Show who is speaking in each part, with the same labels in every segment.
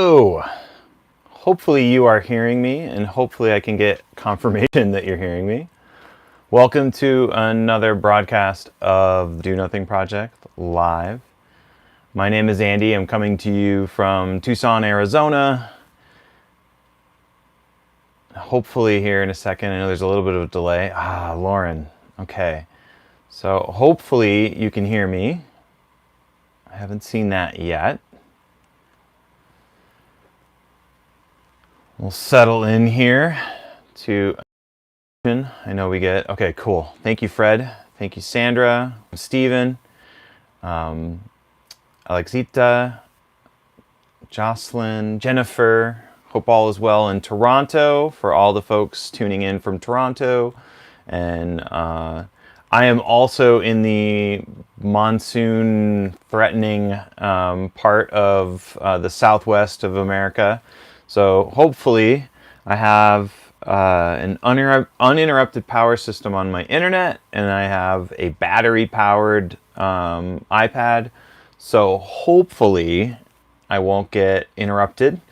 Speaker 1: Oh, hopefully you are hearing me, and hopefully I can get confirmation that you're hearing me. Welcome to another broadcast of the Do Nothing Project live. My name is Andy. I'm coming to you from Tucson, Arizona. Hopefully here in a second. I know there's a little bit of a delay. Lauren. Okay. So hopefully you can hear me. I haven't seen that yet. We'll settle in here to... I know we get... Okay, cool. Thank you, Fred. Thank you, Sandra, Stephen, Alexita, Jocelyn, Jennifer. Hope all is well in Toronto for all the folks tuning in from Toronto. And I am also in the monsoon threatening part of the southwest of America. So hopefully I have an uninterrupted power system on my internet, and I have a battery powered iPad. So hopefully I won't get interrupted.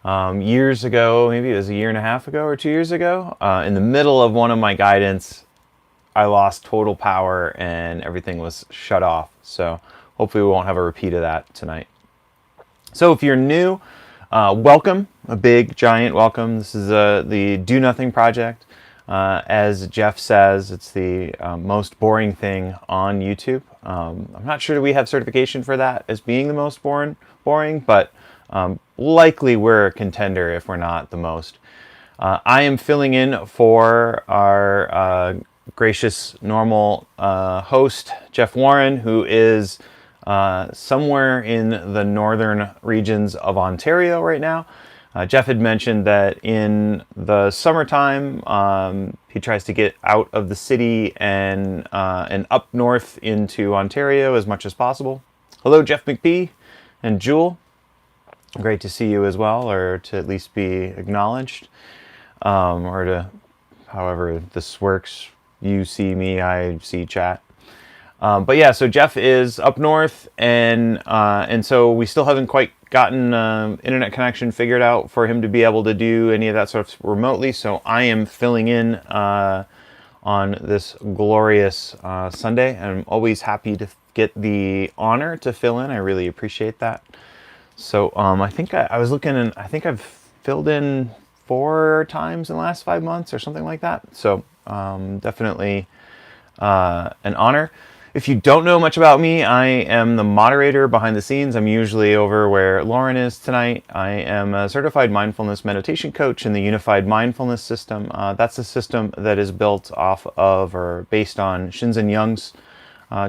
Speaker 1: Years ago, maybe it was a year and a half ago or 2 years ago, in the middle of one of my guidance, I lost total power and everything was shut off. So hopefully we won't have a repeat of that tonight. So if you're new, welcome, a big giant welcome. This is the Do Nothing Project. As Jeff says, it's the most boring thing on YouTube. I'm not sure that we have certification for that as being the most boring, but likely we're a contender if we're not the most. I am filling in for our gracious normal host, Jeff Warren, who is somewhere in the northern regions of Ontario right now. Jeff had mentioned that in the summertime, he tries to get out of the city and up north into Ontario as much as possible. Hello, Jeff McPhee and Jewel. Great to see you as well, or to at least be acknowledged, or to, however this works, you see me, I see chat. But yeah, so Jeff is up north, and so we still haven't quite gotten internet connection figured out for him to be able to do any of that sort of remotely. So I am filling in on this glorious Sunday, and I'm always happy to get the honor to fill in. I really appreciate that. So I think I was looking, and I think I've filled in 4 times in the last 5 months or something like that. So definitely an honor. If you don't know much about me, I am the moderator behind the scenes. I'm usually over where Lauren is tonight. I am a certified mindfulness meditation coach in the Unified Mindfulness System. That's a system that is built off of or based on Shinzen Young's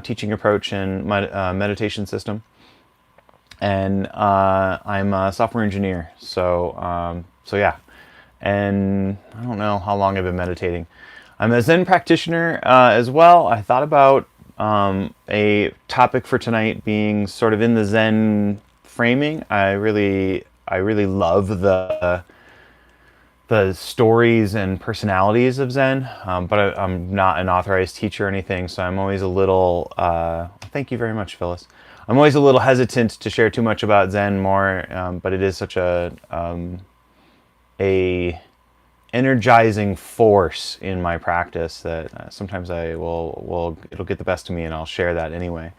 Speaker 1: teaching approach and meditation system. And I'm a software engineer. So yeah. And I don't know how long I've been meditating. I'm a Zen practitioner as well. I thought about a topic for tonight being sort of in the Zen framing. I really love the stories and personalities of Zen, but I'm not an authorized teacher or anything, so I'm always a little, thank you very much, Phyllis. I'm always a little hesitant to share too much about Zen more, but it is such a energizing force in my practice that sometimes it'll get the best of me, and I'll share that anyway.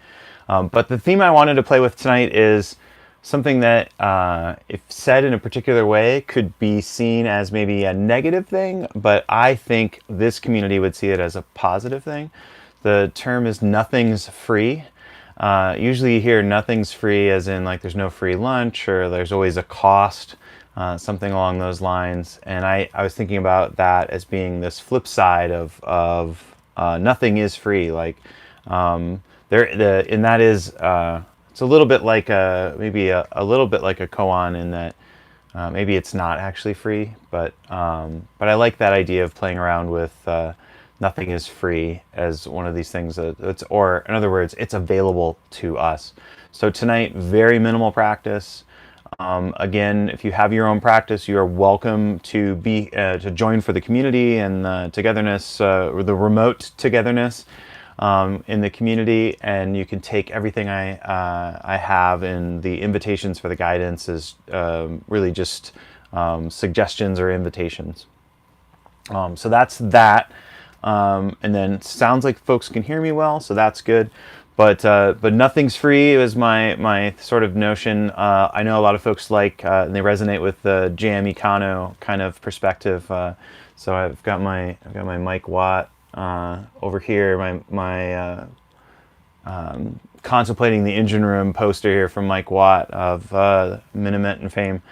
Speaker 1: But the theme I wanted to play with tonight is something that, if said in a particular way, could be seen as maybe a negative thing, but I think this community would see it as a positive thing. The term is nothing's free. Usually you hear nothing's free as in like there's no free lunch or there's always a cost. Something along those lines, and I was thinking about that as being this flip side of nothing is free. Like and that is it's a little bit like maybe a little bit like a koan in that maybe it's not actually free, but I like that idea of playing around with nothing is free as one of these things or in other words, it's available to us. So tonight, very minimal practice. Again, if you have your own practice, you are welcome to join for the community and the togetherness, or the remote togetherness. in the community, and you can take everything I have in the invitations for the guidance as really just suggestions or invitations. So that's that. And then sounds like folks can hear me well, so that's good. But nothing's free is my sort of notion. I know a lot of folks like and they resonate with the jam econo kind of perspective. So I've got my Mike Watt over here. My contemplating the engine room poster here from Mike Watt of Miniment and fame.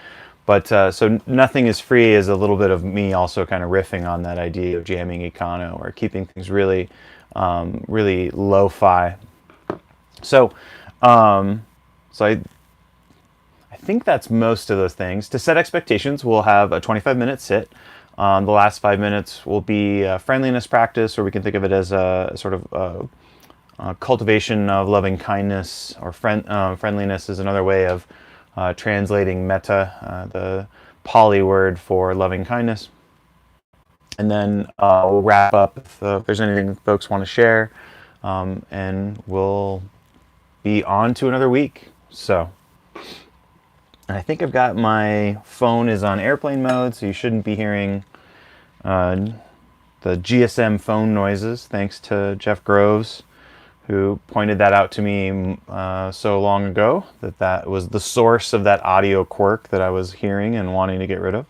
Speaker 1: But so nothing is free is a little bit of me also kind of riffing on that idea of jamming econo or keeping things really, really lo-fi. So, so I think that's most of those things. To set expectations, we'll have a 25-minute sit. The last 5 minutes will be a friendliness practice, or we can think of it as a sort of cultivation of loving kindness, or friendliness is another way of translating metta, the Pali word for loving kindness. And then we'll wrap up if there's anything folks want to share, and we'll be on to another week. So, and I think I've got my phone is on airplane mode, so you shouldn't be hearing the GSM phone noises, thanks to Jeff Groves, who pointed that out to me so long ago, that was the source of that audio quirk that I was hearing and wanting to get rid of.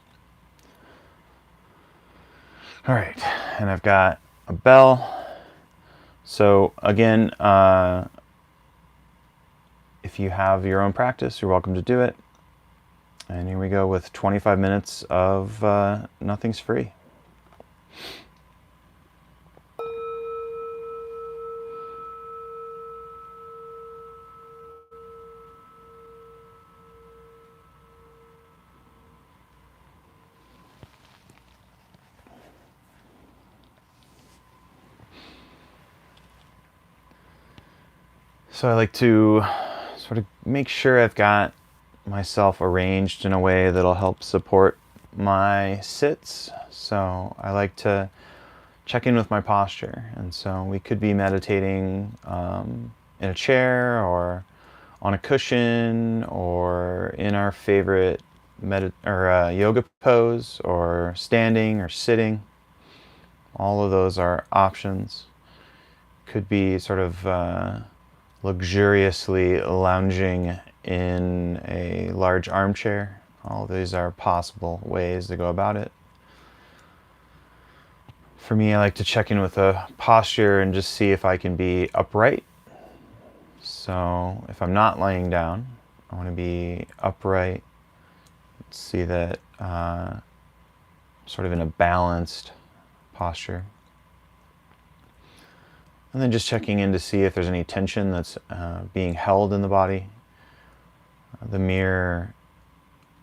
Speaker 1: All right, and I've got a bell. So again, if you have your own practice, you're welcome to do it. And here we go with 25 minutes of Nothing's Free. So I like to sort of make sure I've got myself arranged in a way that'll help support my sits. So I like to check in with my posture. And so we could be meditating in a chair or on a cushion or in our favorite yoga pose, or standing or sitting. All of those are options. Could be sort of luxuriously lounging in a large armchair. All of these are possible ways to go about it. For me, I like to check in with a posture and just see if I can be upright. So if I'm not laying down, I want to be upright. See that sort of in a balanced posture. And then just checking in to see if there's any tension that's being held in the body. The mere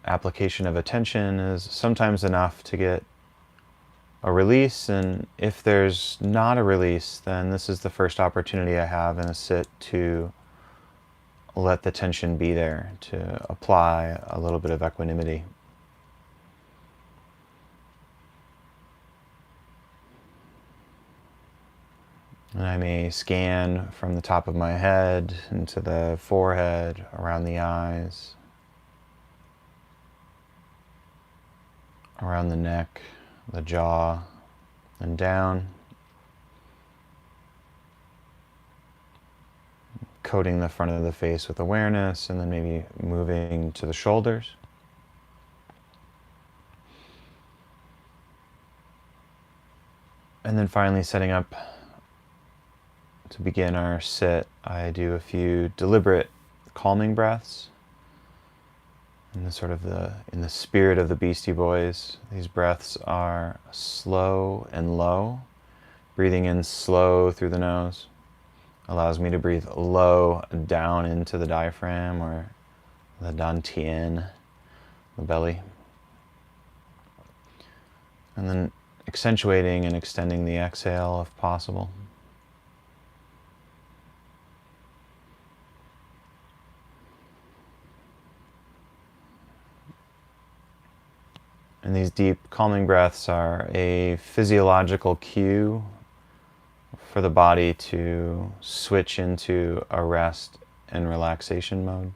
Speaker 1: application of attention is sometimes enough to get a release, and if there's not a release, then this is the first opportunity I have in a sit to let the tension be there, to apply a little bit of equanimity. And I may scan from the top of my head into the forehead, around the eyes, around the neck, the jaw, and down, coating the front of the face with awareness, and then maybe moving to the shoulders. And then finally setting up to begin our sit. I do a few deliberate calming breaths. In the spirit of the Beastie Boys, these breaths are slow and low. Breathing in slow through the nose allows me to breathe low down into the diaphragm, or the dantian, the belly. And then accentuating and extending the exhale if possible. And these deep calming breaths are a physiological cue for the body to switch into a rest and relaxation mode.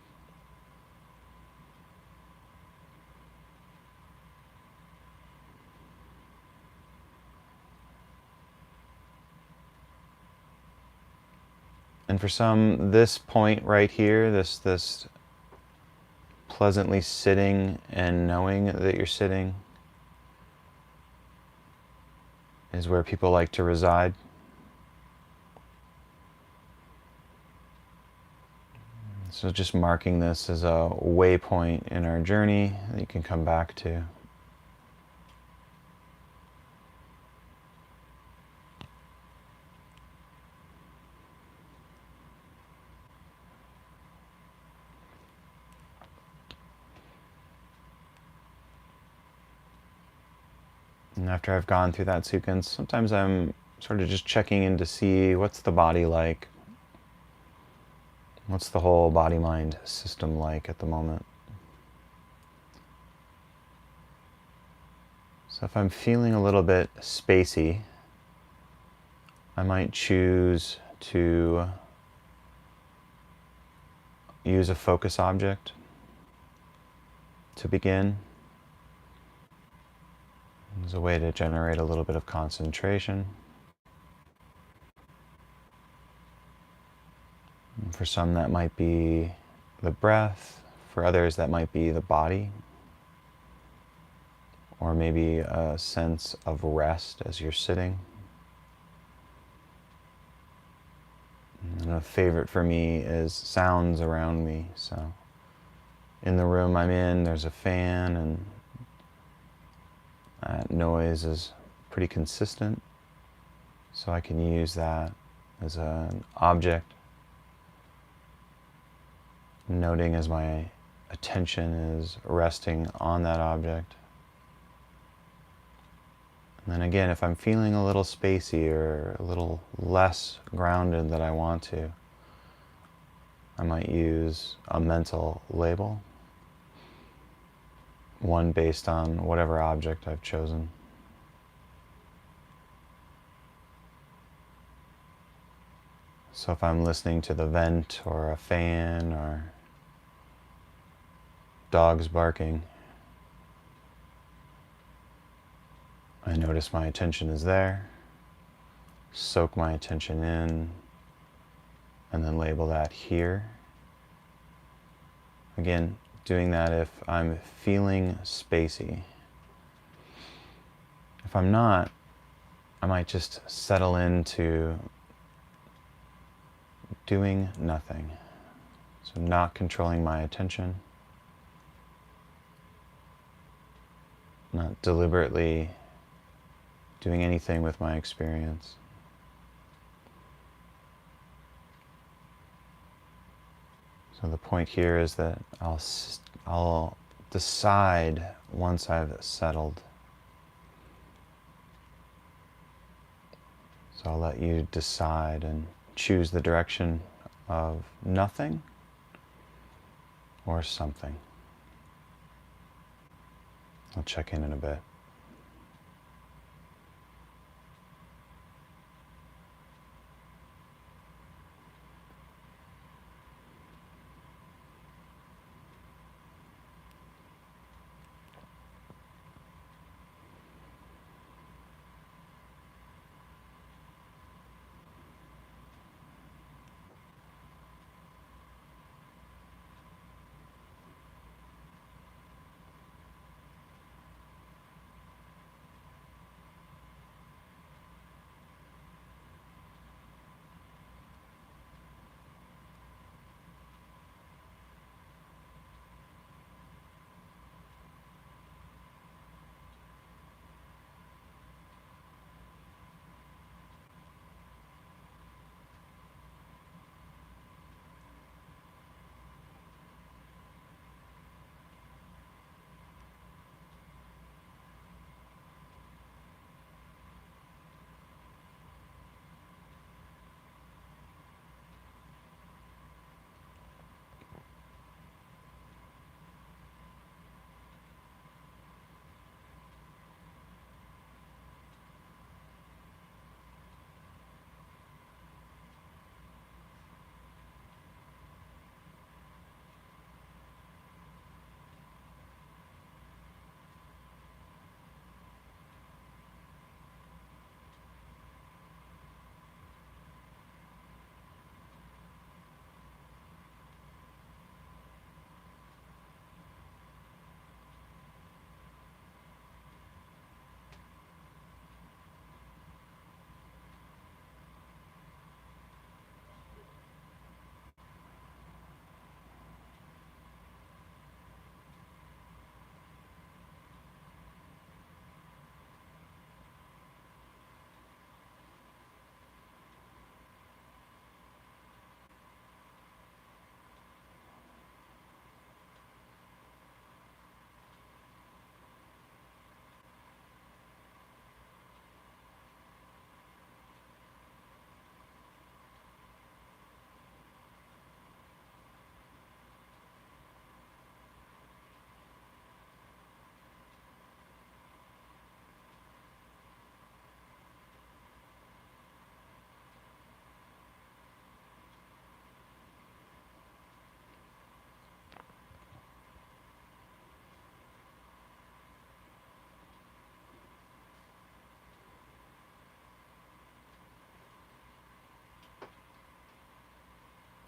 Speaker 1: And for some, this point right here, this pleasantly sitting and knowing that you're sitting, is where people like to reside. So just marking this as a waypoint in our journey that you can come back to. And after I've gone through that sequence, sometimes I'm sort of just checking in to see what's the body like. What's the whole body-mind system like at the moment? So if I'm feeling a little bit spacey, I might choose to use a focus object to begin. As a way to generate a little bit of concentration. And for some that might be the breath, for others that might be the body, or maybe a sense of rest as you're sitting. And a favorite for me is sounds around me. So in the room I'm in, there's a fan, and that noise is pretty consistent. So I can use that as an object, noting as my attention is resting on that object. And then again, if I'm feeling a little spacey or a little less grounded than I want to, I might use a mental label, one based on whatever object I've chosen. So if I'm listening to the vent or a fan or dogs barking, I notice my attention is there, soak my attention in, and then label that here. Again, doing that if I'm feeling spacey. If I'm not, I might just settle into doing nothing. So not controlling my attention, not deliberately doing anything with my experience. So the point here is that I'll decide once I've settled. So I'll let you decide and choose the direction of nothing or something. I'll check in a bit.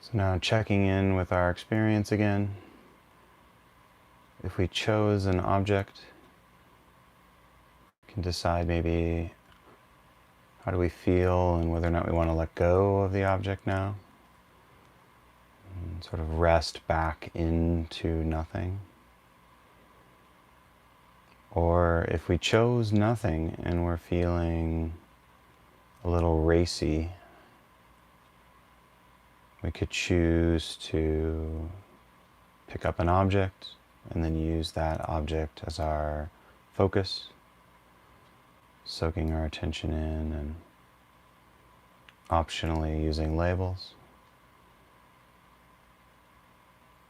Speaker 1: So now checking in with our experience again. If we chose an object, we can decide maybe how do we feel and whether or not we want to let go of the object now. And sort of rest back into nothing. Or if we chose nothing and we're feeling a little racy, we could choose to pick up an object and then use that object as our focus, soaking our attention in and optionally using labels.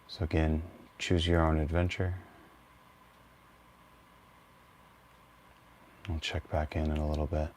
Speaker 1: So again, choose your own adventure. I'll check back in a little bit.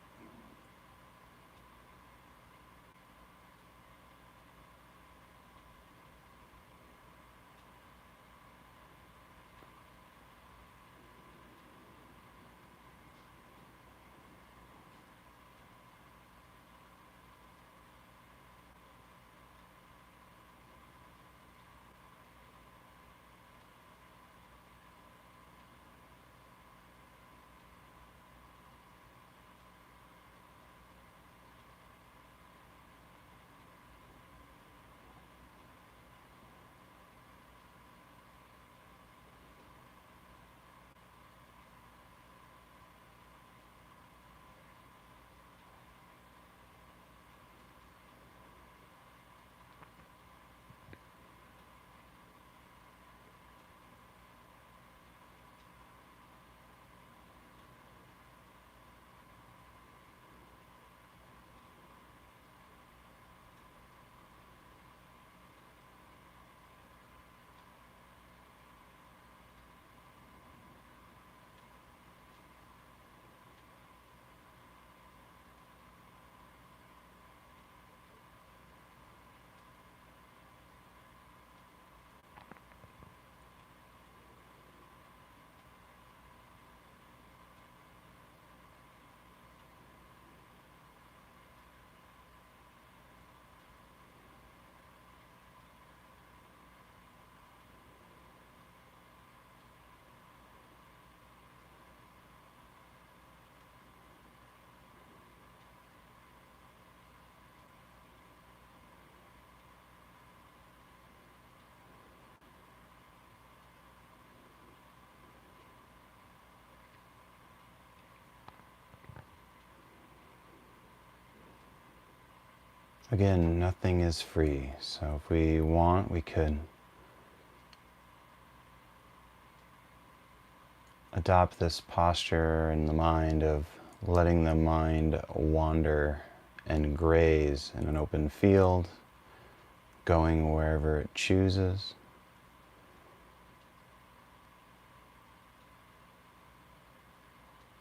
Speaker 1: Again, nothing is free, so if we want, we could adopt this posture in the mind of letting the mind wander and graze in an open field, going wherever it chooses.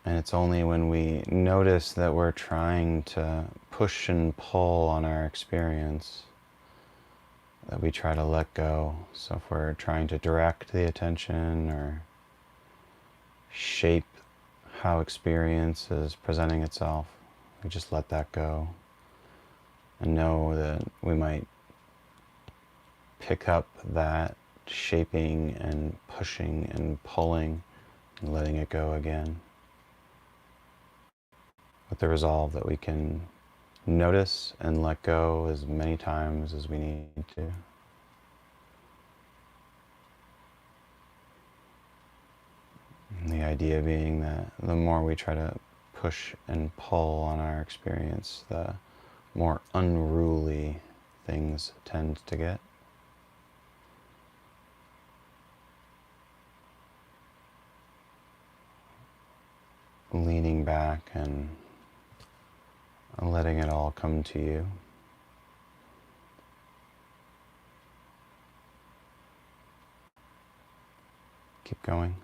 Speaker 1: And it's only when we notice that we're trying to push and pull on our experience that we try to let go. So if we're trying to direct the attention or shape how experience is presenting itself, we just let that go and know that we might pick up that shaping and pushing and pulling and letting it go again, with the resolve that we can notice and let go as many times as we need to. And the idea being that the more we try to push and pull on our experience, the more unruly things tend to get. Leaning back and letting it all come to you. Keep going.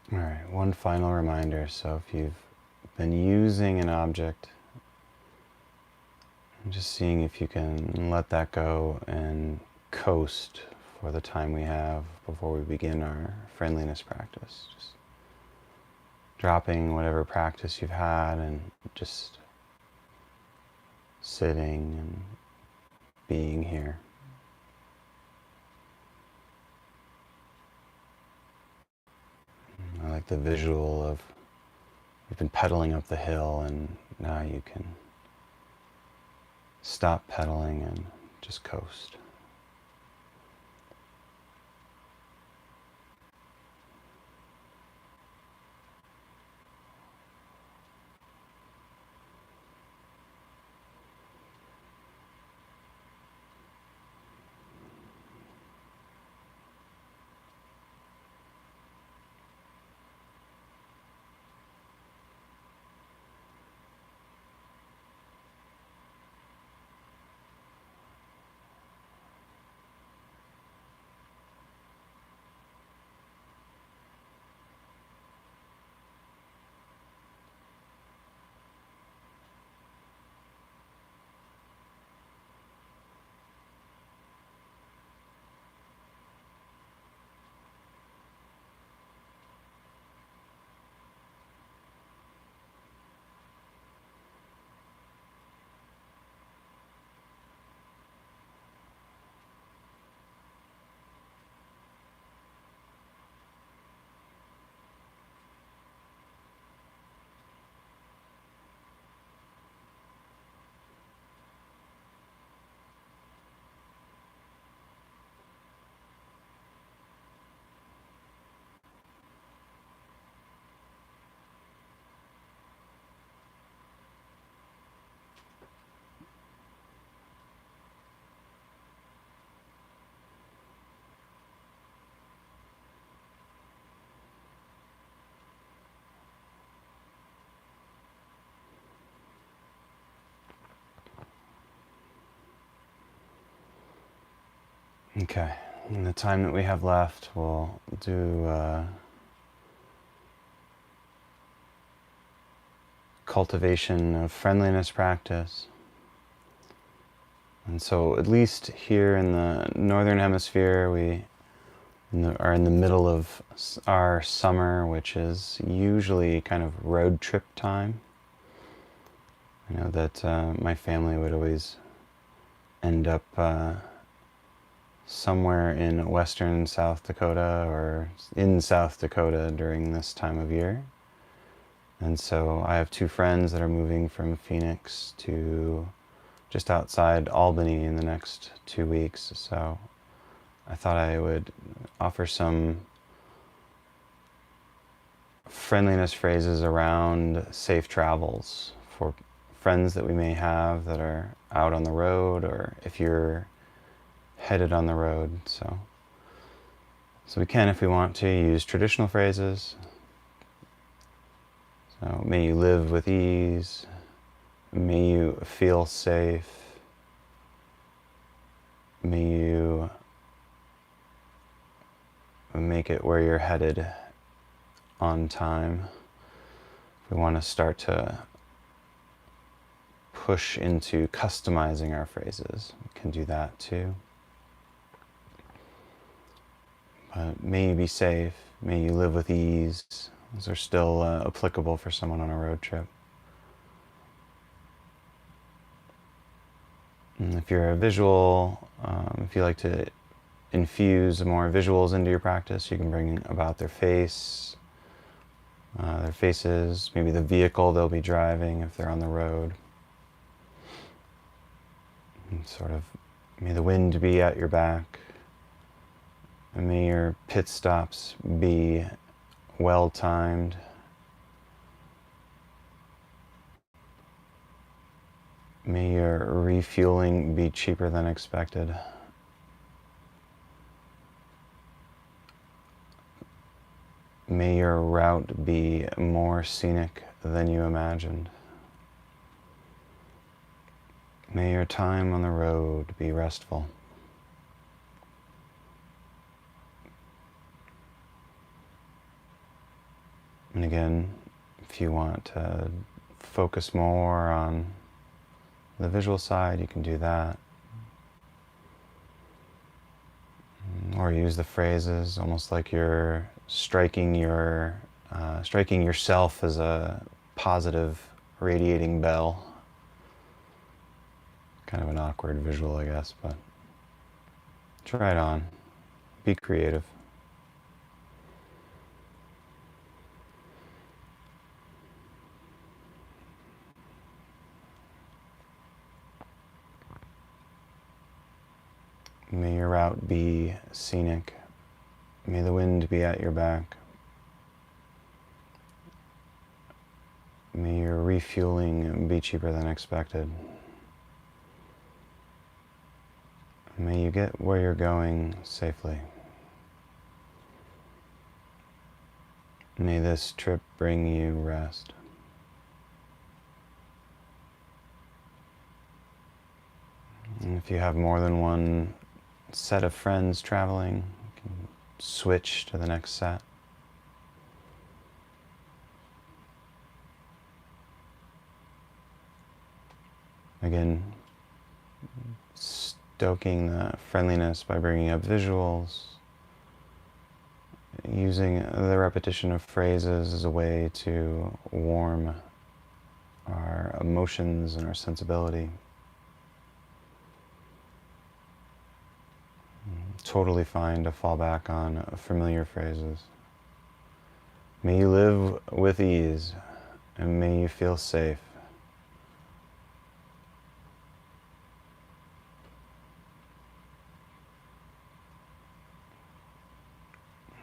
Speaker 1: All right, one final reminder. So if you've been using an object, just seeing if you can let that go and coast for the time we have before we begin our friendliness practice. Just dropping whatever practice you've had and just sitting and being here. I like the visual of you've been pedaling up the hill and now you can stop pedaling and just coast. Okay, in the time that we have left, we'll do cultivation of friendliness practice. And so at least here in the Northern Hemisphere, we are in the middle of our summer, which is usually kind of road trip time. I know that my family would always end up somewhere in western South Dakota or in South Dakota during this time of year. And so I have two friends that are moving from Phoenix to just outside Albany in the next 2 weeks. So I thought I would offer some friendliness phrases around safe travels for friends that we may have that are out on the road, or if you're headed on the road. So we can, if we want to, use traditional phrases. So may you live with ease, may you feel safe, may you make it where you're headed on time. If we want to start to push into customizing our phrases, we can do that too. But may you be safe, may you live with ease. Those are still applicable for someone on a road trip. And if you're a visual, if you like to infuse more visuals into your practice, you can bring about their face, their faces, maybe the vehicle they'll be driving if they're on the road. And sort of, may the wind be at your back, and may your pit stops be well-timed. May your refueling be cheaper than expected. May your route be more scenic than you imagined. May your time on the road be restful. And again, if you want to focus more on the visual side, you can do that. Or use the phrases almost like you're striking yourself as a positive radiating bell. Kind of an awkward visual, I guess, but try it on. Be creative. May your route be scenic. May the wind be at your back. May your refueling be cheaper than expected. May you get where you're going safely. May this trip bring you rest. And if you have more than one set of friends traveling, you can switch to the next set. Again, stoking the friendliness by bringing up visuals, using the repetition of phrases as a way to warm our emotions and our sensibility. Totally fine to fall back on familiar phrases. May you live with ease, and may you feel safe.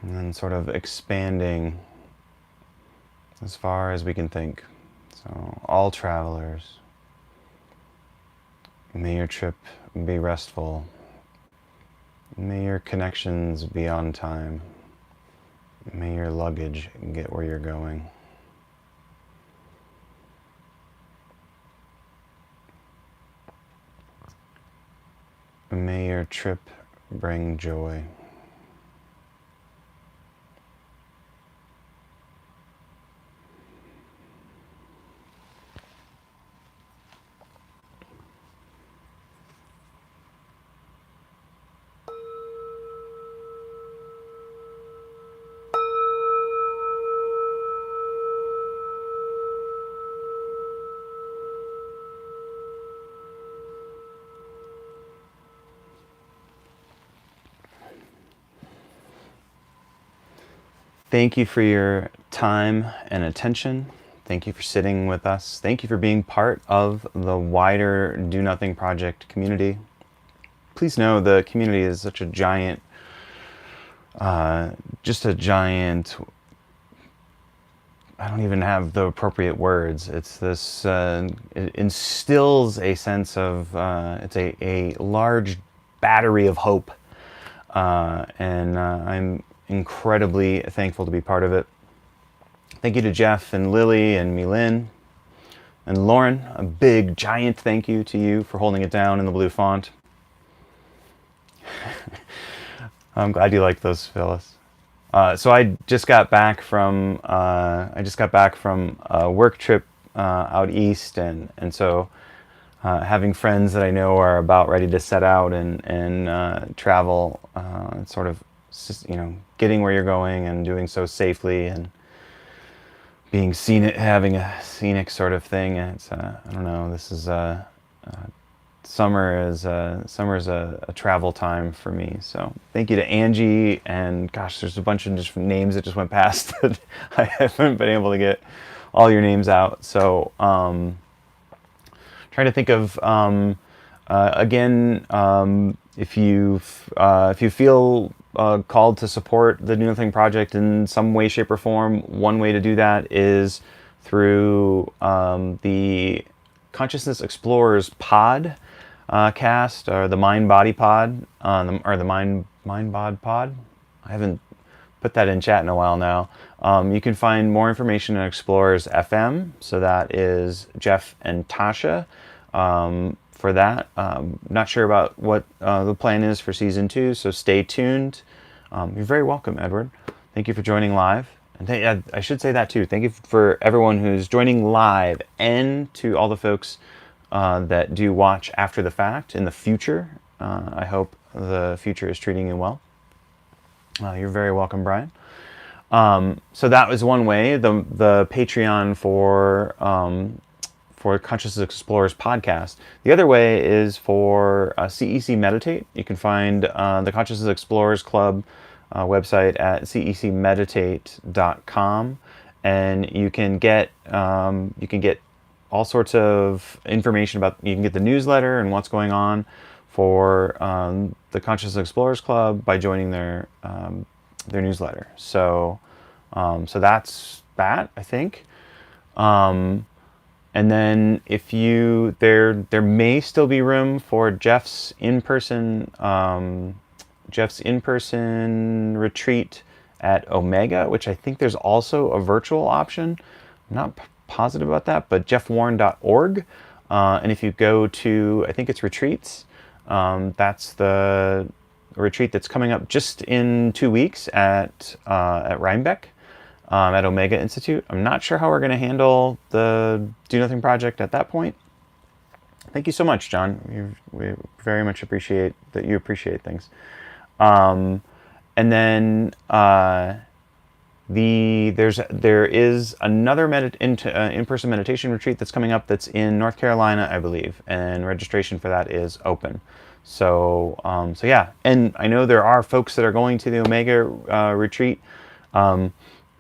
Speaker 1: And then sort of expanding as far as we can think. So, all travelers, may your trip be restful. May your connections be on time. May your luggage get where you're going. May your trip bring joy. Thank you for your time and attention. Thank you for sitting with us. Thank you for being part of the wider Do Nothing Project community. Please know the community is such a giant, just a giant, I don't even have the appropriate words. It's this, it instills a sense of, it's a large battery of hope. And I'm incredibly thankful to be part of it. Thank you to Jeff and Lily and Milin and Lauren. A big, giant thank you to you for holding it down in the blue font. I'm glad you liked those, Phyllis. So I just got back from a work trip out east, and so having friends that I know are about ready to set out and travel, sort of, getting where you're going and doing so safely and being scenic, having a scenic sort of thing. And it's I don't know. This is summer is a travel time for me. So thank you to Angie, and gosh, there's a bunch of just names that just went past that I haven't been able to get all your names out. So trying to think of again, if you feel called to support the Do Nothing Project in some way, shape, or form, one way to do that is through the Consciousness Explorers pod cast, or the Mind Body pod, or the Mind Bod pod. I haven't put that in chat in a while now. You can find more information at Explorers FM. So that is Jeff and Tasha. For that, not sure about what the plan is for season 2, so stay tuned. You're very welcome, Edward. Thank you for joining live. And I should say that too. Thank you for everyone who's joining live, and to all the folks that do watch after the fact in the future. I hope the future is treating you well. You're very welcome, Brian. So that was one way. The Patreon for Consciousness Explorers podcast. The other way is for CEC Meditate. You can find the Consciousness Explorers Club website at cecmeditate.com, and you can get all sorts of information about. You can get the newsletter and what's going on for the Consciousness Explorers Club by joining their newsletter. So that's that, I think. And then if you there may still be room for Jeff's in-person retreat at Omega, which I think there's also a virtual option. I'm not positive about that, but jeffwarren.org. And if you go to, I think it's retreats, that's the retreat that's coming up just in 2 weeks at Rhinebeck. At Omega Institute. I'm not sure how we're going to handle the Do Nothing project at that point. Thank you so much, John. We very much appreciate that you appreciate things. And then there is another in-person meditation retreat that's coming up that's in North Carolina, I believe, and registration for that is open. So yeah, and I know there are folks that are going to the Omega retreat.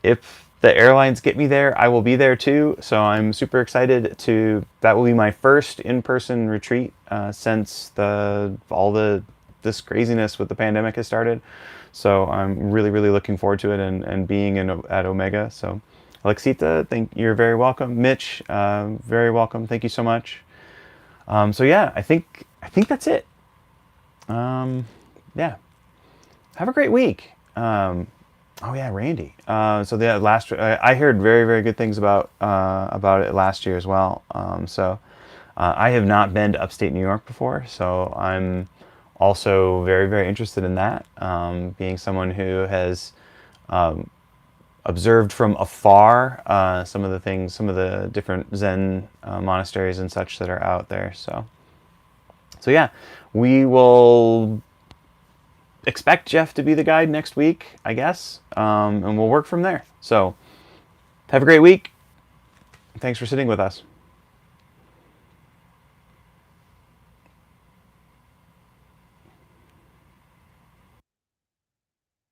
Speaker 1: If the airlines get me there, I will be there too. So I'm super excited that will be my first in-person retreat since this craziness with the pandemic has started. So I'm really, really looking forward to it and being at Omega. So Alexita, you're very welcome. Mitch, very welcome. Thank you so much. So yeah, I think that's it. Yeah. Have a great week. Oh yeah, Randy. So the last I heard very, very good things about it last year as well. I have not been to upstate New York before, so I'm also very, very interested in that. Being someone who has observed from afar some of the different Zen monasteries and such that are out there. So yeah, we will expect Jeff to be the guide next week, I guess, and we'll work from there. So have a great week. Thanks for sitting with us.